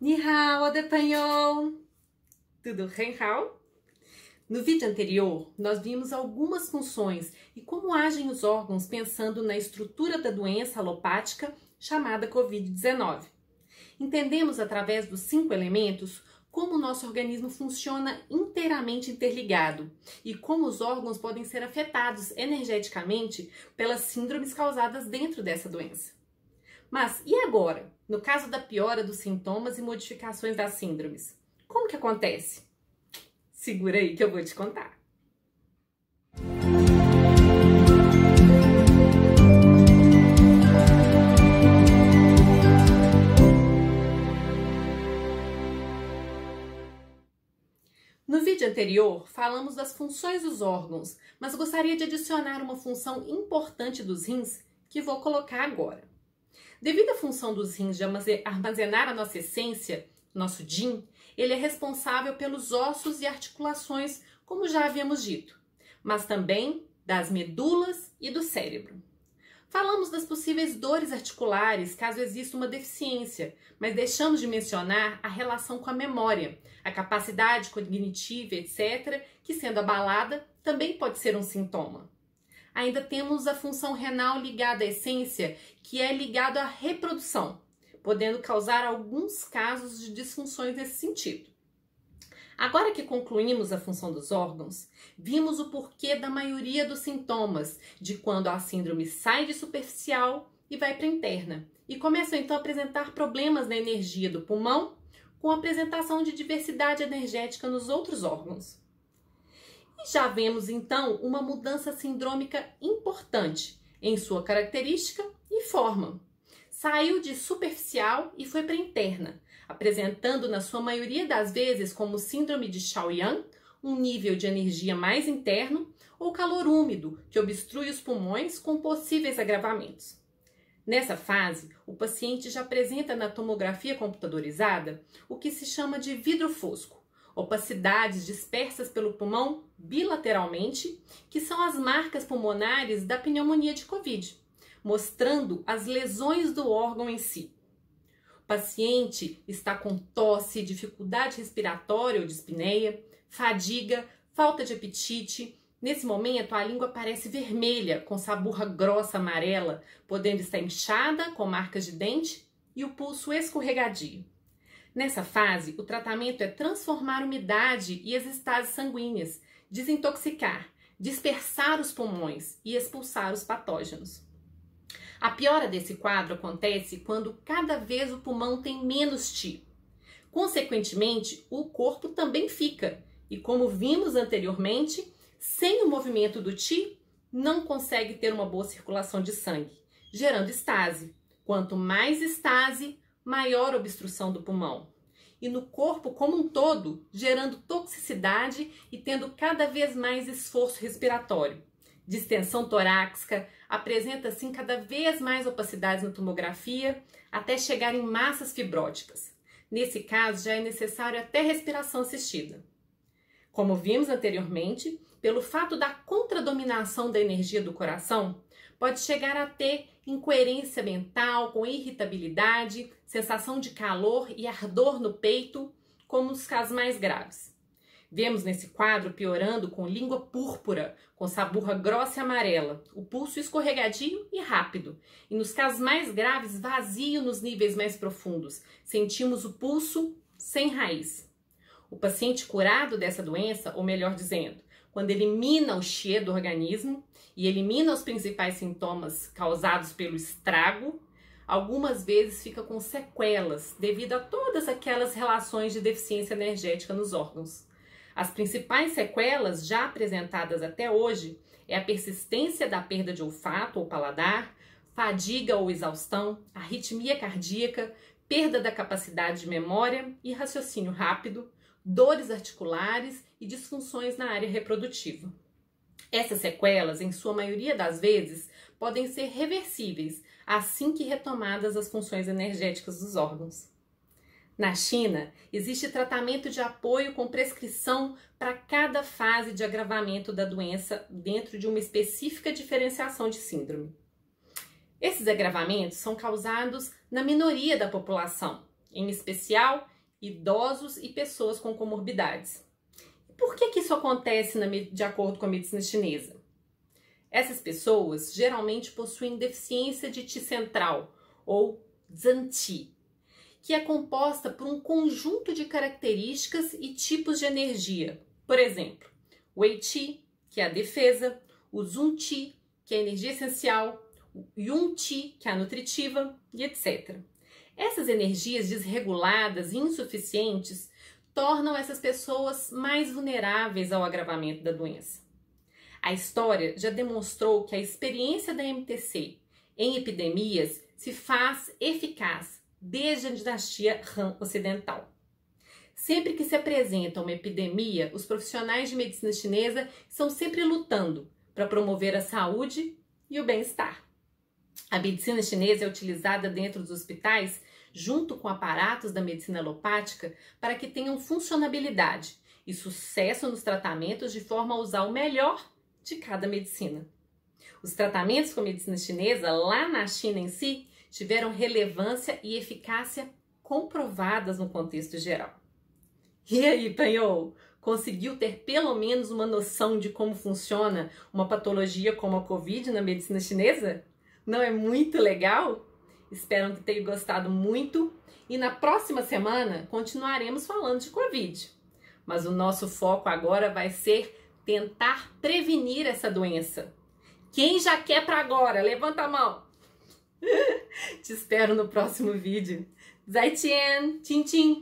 Ni hao, de panhou! Tudo bem, hao? No vídeo anterior, nós vimos algumas funções e como agem os órgãos pensando na estrutura da doença alopática chamada Covid-19. Entendemos através dos 5 elementos como o nosso organismo funciona inteiramente interligado e como os órgãos podem ser afetados energeticamente pelas síndromes causadas dentro dessa doença. Mas e agora, no caso da piora dos sintomas e modificações das síndromes? Como que acontece? Segura aí que eu vou te contar. No vídeo anterior, falamos das funções dos órgãos, mas gostaria de adicionar uma função importante dos rins que vou colocar agora. Devido à função dos rins de armazenar a nossa essência, nosso yin, ele é responsável pelos ossos e articulações, como já havíamos dito, mas também das medulas e do cérebro. Falamos das possíveis dores articulares caso exista uma deficiência, mas deixamos de mencionar a relação com a memória, a capacidade cognitiva, etc., que sendo abalada também pode ser um sintoma. Ainda temos a função renal ligada à essência, que é ligada à reprodução, podendo causar alguns casos de disfunções nesse sentido. Agora que concluímos a função dos órgãos, vimos o porquê da maioria dos sintomas, de quando a síndrome sai de superficial e vai para interna, e começam então a apresentar problemas na energia do pulmão, com a apresentação de diversidade energética nos outros órgãos. E já vemos então uma mudança sindrômica importante em sua característica e forma. Saiu de superficial e foi para interna, apresentando na sua maioria das vezes como síndrome de Shaoyan, um nível de energia mais interno, ou calor úmido, que obstrui os pulmões com possíveis agravamentos. Nessa fase, o paciente já apresenta na tomografia computadorizada o que se chama de vidro fosco, opacidades dispersas pelo pulmão bilateralmente, que são as marcas pulmonares da pneumonia de Covid, mostrando as lesões do órgão em si. O paciente está com tosse, dificuldade respiratória ou dispneia, fadiga, falta de apetite. Nesse momento, a língua parece vermelha, com saburra grossa amarela, podendo estar inchada, com marcas de dente, e o pulso escorregadio. Nessa fase, o tratamento é transformar a umidade e as estases sanguíneas, desintoxicar, dispersar os pulmões e expulsar os patógenos. A piora desse quadro acontece quando cada vez o pulmão tem menos Qi. Consequentemente, o corpo também fica, e como vimos anteriormente, sem o movimento do Qi, não consegue ter uma boa circulação de sangue, gerando estase. Quanto mais estase, maior obstrução do pulmão. E no corpo como um todo, gerando toxicidade e tendo cada vez mais esforço respiratório. Distensão torácica, apresenta assim cada vez mais opacidades na tomografia, até chegar em massas fibróticas. Nesse caso, já é necessário até respiração assistida. Como vimos anteriormente, pelo fato da contradominação da energia do coração, pode chegar a ter incoerência mental, com irritabilidade, sensação de calor e ardor no peito, como nos casos mais graves. Vemos nesse quadro piorando com língua púrpura, com saburra grossa e amarela, o pulso escorregadio e rápido, e nos casos mais graves, vazio nos níveis mais profundos, sentimos o pulso sem raiz. O paciente curado dessa doença, ou melhor dizendo, quando elimina o Qi do organismo e elimina os principais sintomas causados pelo estrago, algumas vezes fica com sequelas devido a todas aquelas relações de deficiência energética nos órgãos. As principais sequelas já apresentadas até hoje é a persistência da perda de olfato ou paladar, fadiga ou exaustão, arritmia cardíaca, perda da capacidade de memória e raciocínio rápido, dores articulares e disfunções na área reprodutiva. Essas sequelas, em sua maioria das vezes, podem ser reversíveis assim que retomadas as funções energéticas dos órgãos. Na China, existe tratamento de apoio com prescrição para cada fase de agravamento da doença dentro de uma específica diferenciação de síndrome. Esses agravamentos são causados na minoria da população, em especial idosos e pessoas com comorbidades. E por que isso acontece de acordo com a medicina chinesa? Essas pessoas geralmente possuem deficiência de Qi central, ou Zhen Qi, que é composta por um conjunto de características e tipos de energia. Por exemplo, o Wei Qi, que é a defesa, o Zun Qi, que é a energia essencial, o Yun Qi, que é a nutritiva, e etc. Essas energias desreguladas e insuficientes tornam essas pessoas mais vulneráveis ao agravamento da doença. A história já demonstrou que a experiência da MTC em epidemias se faz eficaz desde a dinastia Han Ocidental. Sempre que se apresenta uma epidemia, os profissionais de medicina chinesa estão sempre lutando para promover a saúde e o bem-estar. A medicina chinesa é utilizada dentro dos hospitais junto com aparatos da medicina alopática para que tenham funcionabilidade e sucesso nos tratamentos de forma a usar o melhor de cada medicina. Os tratamentos com a medicina chinesa lá na China em si tiveram relevância e eficácia comprovadas no contexto geral. E aí, Panhou? Conseguiu ter pelo menos uma noção de como funciona uma patologia como a Covid na medicina chinesa? Não é muito legal? Espero que tenham gostado muito e na próxima semana continuaremos falando de Covid. Mas o nosso foco agora vai ser tentar prevenir essa doença. Quem já quer para agora? Levanta a mão! Te espero no próximo vídeo. Zaijian! Tchim, tchim!